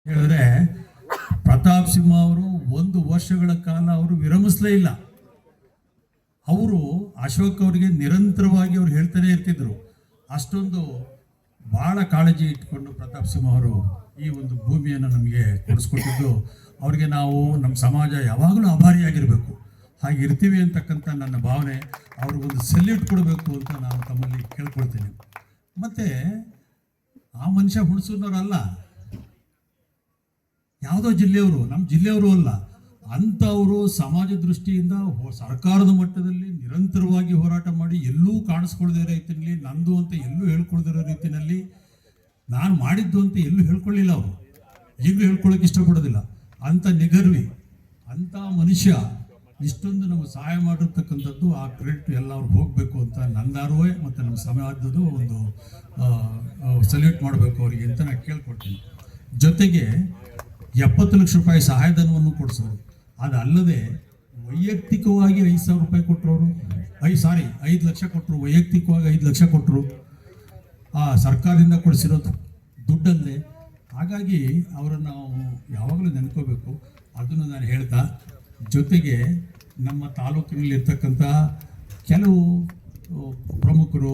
ಹೇಳಿದ್ರೆ ಪ್ರತಾಪ್ ಸಿಂಹ ಅವರು 1 ವರ್ಷಗಳ ಕಾಲ ಅವರು ವಿರಮಿಸಲೇ ಇಲ್ಲ. ಅವರು ಅಶೋಕ್ ಅವರಿಗೆ ನಿರಂತರವಾಗಿ ಅವ್ರು ಹೇಳ್ತಾನೆ ಇರ್ತಿದ್ರು. ಅಷ್ಟೊಂದು ಬಹಳ ಕಾಳಜಿ ಇಟ್ಕೊಂಡು ಪ್ರತಾಪ್ ಸಿಂಹ ಅವರು ಈ ಒಂದು ಭೂಮಿಯನ್ನು ನಮಗೆ ಕೊಡಿಸ್ಕೊಟ್ಟಿದ್ದು, ಅವ್ರಿಗೆ ನಾವು ನಮ್ಮ ಸಮಾಜ ಯಾವಾಗಲೂ ಆಭಾರಿಯಾಗಿರಬೇಕು, ಹಾಗೆ ಇರ್ತೀವಿ ಅಂತಕ್ಕಂಥ ನನ್ನ ಭಾವನೆ. ಅವ್ರಿಗೊಂದು ಸೆಲ್ಯೂಟ್ ಕೊಡಬೇಕು ಅಂತ ನಾನು ತಮ್ಮಲ್ಲಿ ಕೇಳ್ಕೊಳ್ತೀನಿ. ಮತ್ತು ಆ ಮನುಷ್ಯ ಹುಣಸೂರಿನವರಲ್ಲ, ಯಾವುದೋ ಜಿಲ್ಲೆಯವರು, ನಮ್ಮ ಜಿಲ್ಲೆಯವರು ಅಲ್ಲ, ಅಂಥವರು ಸಮಾಜ ದೃಷ್ಟಿಯಿಂದ ಸರ್ಕಾರದ ಮಟ್ಟದಲ್ಲಿ ನಿರಂತರವಾಗಿ ಹೋರಾಟ ಮಾಡಿ ಎಲ್ಲೂ ಕಾಣಿಸ್ಕೊಳ್ಳದೇ ರೀತಿಯಲ್ಲಿ, ನಂದು ಅಂತ ಎಲ್ಲೂ ಹೇಳ್ಕೊಳ್ದಿರೋ ರೀತಿಯಲ್ಲಿ, ನಾನು ಮಾಡಿದ್ದು ಅಂತ ಎಲ್ಲೂ ಹೇಳ್ಕೊಳ್ಳಿಲ್ಲ. ಅವರು ಈಗಲೂ ಹೇಳ್ಕೊಳ್ಳೋಕೆ ಇಷ್ಟಪಡೋದಿಲ್ಲ. ಅಂಥ ನಿಗರ್ವಿ, ಅಂಥ ಮನುಷ್ಯ ಇಷ್ಟೊಂದು ನಮಗೆ ಸಹಾಯ ಮಾಡಿರ್ತಕ್ಕಂಥದ್ದು, ಆ ಕ್ರೆಡಿಟ್ ಎಲ್ಲ ಅವ್ರಿಗೆ ಹೋಗಬೇಕು ಅಂತ ನಂದಾರುವೆ ಮತ್ತು ನಮ್ಮ ಸಮಾಜದ್ದು ಒಂದು ಸಲ್ಯೂಟ್ ಮಾಡಬೇಕು ಅವರಿಗೆ ಅಂತ ನಾನು ಕೇಳ್ಕೊಡ್ತೀನಿ. ಜೊತೆಗೆ 70 ಲಕ್ಷ ರೂಪಾಯಿ ಸಹಾಯಧನವನ್ನು ಕೊಡಿಸೋರು, ಅದಲ್ಲದೆ ವೈಯಕ್ತಿಕವಾಗಿ 5,000 ರೂಪಾಯಿ ಕೊಟ್ಟರು. 5 ಲಕ್ಷ ಕೊಟ್ಟರು, ವೈಯಕ್ತಿಕವಾಗಿ 5 ಲಕ್ಷ ಕೊಟ್ಟರು. ಆ ಸರ್ಕಾರದಿಂದ ಕೊಡಿಸಿರೋದು ದುಡ್ಡಲ್ಲೇ. ಹಾಗಾಗಿ ಅವರನ್ನು ನಾವು ಯಾವಾಗಲೂ ನೆನ್ಕೋಬೇಕು, ಅದನ್ನು ನಾನು ಹೇಳ್ತಾ, ಜೊತೆಗೆ ನಮ್ಮ ತಾಲೂಕಿನಲ್ಲಿರ್ತಕ್ಕಂಥ ಕೆಲವು ಪ್ರಮುಖರು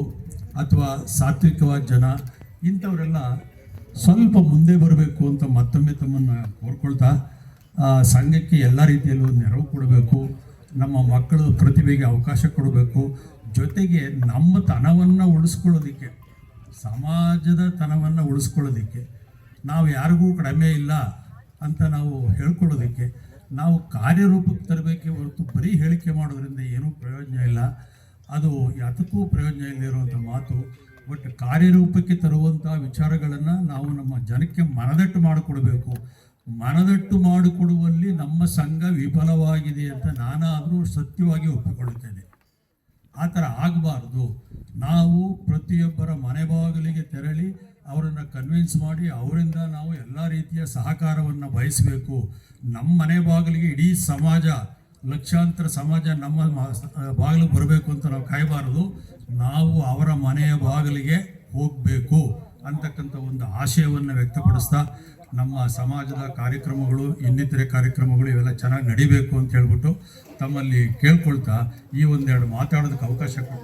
ಅಥವಾ ಸಾತ್ವಿಕವಾದ ಜನ ಇಂಥವರೆಲ್ಲ ಸ್ವಲ್ಪ ಮುಂದೆ ಬರಬೇಕು ಅಂತ ಮತ್ತೊಮ್ಮೆ ತಮ್ಮನ್ನು ಕೋರ್ಕೊಳ್ತಾ, ಸಂಘಕ್ಕೆ ಎಲ್ಲ ರೀತಿಯಲ್ಲೂ ನೆರವು ಕೊಡಬೇಕು, ನಮ್ಮ ಮಕ್ಕಳ ಪ್ರತಿಭೆಗೆ ಅವಕಾಶ ಕೊಡಬೇಕು. ಜೊತೆಗೆ ನಮ್ಮ ತನವನ್ನು ಉಳಿಸ್ಕೊಳ್ಳೋದಕ್ಕೆ, ಸಮಾಜದ ತನವನ್ನು ಉಳಿಸ್ಕೊಳ್ಳೋದಕ್ಕೆ, ನಾವು ಯಾರಿಗೂ ಕಡಿಮೆ ಇಲ್ಲ ಅಂತ ನಾವು ಹೇಳ್ಕೊಳ್ಳೋದಕ್ಕೆ ನಾವು ಕಾರ್ಯರೂಪಕ್ಕೆ ತರಬೇಕೇ ಹೊರತು ಬರೀ ಹೇಳಿಕೆ ಮಾಡೋದ್ರಿಂದ ಏನೂ ಪ್ರಯೋಜನ ಇಲ್ಲ. ಅದು ಯಾತಕ್ಕೂ ಪ್ರಯೋಜನ ಇಲ್ಲದಿರುವಂಥ ಮಾತು. ಬಟ್ ಕಾರ್ಯರೂಪಕ್ಕೆ ತರುವಂಥ ವಿಚಾರಗಳನ್ನು ನಾವು ನಮ್ಮ ಜನಕ್ಕೆ ಮನದಟ್ಟು ಮಾಡಿಕೊಡಬೇಕು. ಮನದಟ್ಟು ಮಾಡಿಕೊಡುವಲ್ಲಿ ನಮ್ಮ ಸಂಘ ವಿಫಲವಾಗಿದೆ ಅಂತ ನಾನಾದರೂ ಸತ್ಯವಾಗಿ ಒಪ್ಪಿಕೊಳ್ಳುತ್ತೇನೆ. ಆ ಥರ ಆಗಬಾರ್ದು. ನಾವು ಪ್ರತಿಯೊಬ್ಬರ ಮನೆ ಬಾಗಿಲಿಗೆ ತೆರಳಿ ಅವರನ್ನು ಕನ್ವಿನ್ಸ್ ಮಾಡಿ ಅವರಿಂದ ನಾವು ಎಲ್ಲ ರೀತಿಯ ಸಹಕಾರವನ್ನು ಬಯಸಬೇಕು. ನಮ್ಮ ಮನೆ ಬಾಗಿಲಿಗೆ ಇಡೀ ಸಮಾಜ, ಲಕ್ಷಾಂತರ ಸಮಾಜ ನಮ್ಮ ಬಾಗಿಲಿಗೆ ಬರಬೇಕು ಅಂತ ನಾವು ಕಾಯಬಾರದು. ನಾವು ಅವರ ಮನೆಯ ಬಾಗಿಲಿಗೆ ಹೋಗಬೇಕು ಅಂತಕ್ಕಂಥ ಒಂದು ಆಶಯವನ್ನು ವ್ಯಕ್ತಪಡಿಸ್ತಾ, ನಮ್ಮ ಸಮಾಜದ ಕಾರ್ಯಕ್ರಮಗಳು, ಇನ್ನಿತರೆ ಕಾರ್ಯಕ್ರಮಗಳು ಇವೆಲ್ಲ ಚೆನ್ನಾಗಿ ನಡಿಬೇಕು ಅಂತ ಹೇಳ್ಬಿಟ್ಟು ತಮ್ಮಲ್ಲಿ ಕೇಳ್ಕೊಳ್ತಾ ಈ ಒಂದೆರಡು ಮಾತಾಡೋದಕ್ಕೆ ಅವಕಾಶ ಕೊಟ್ಟು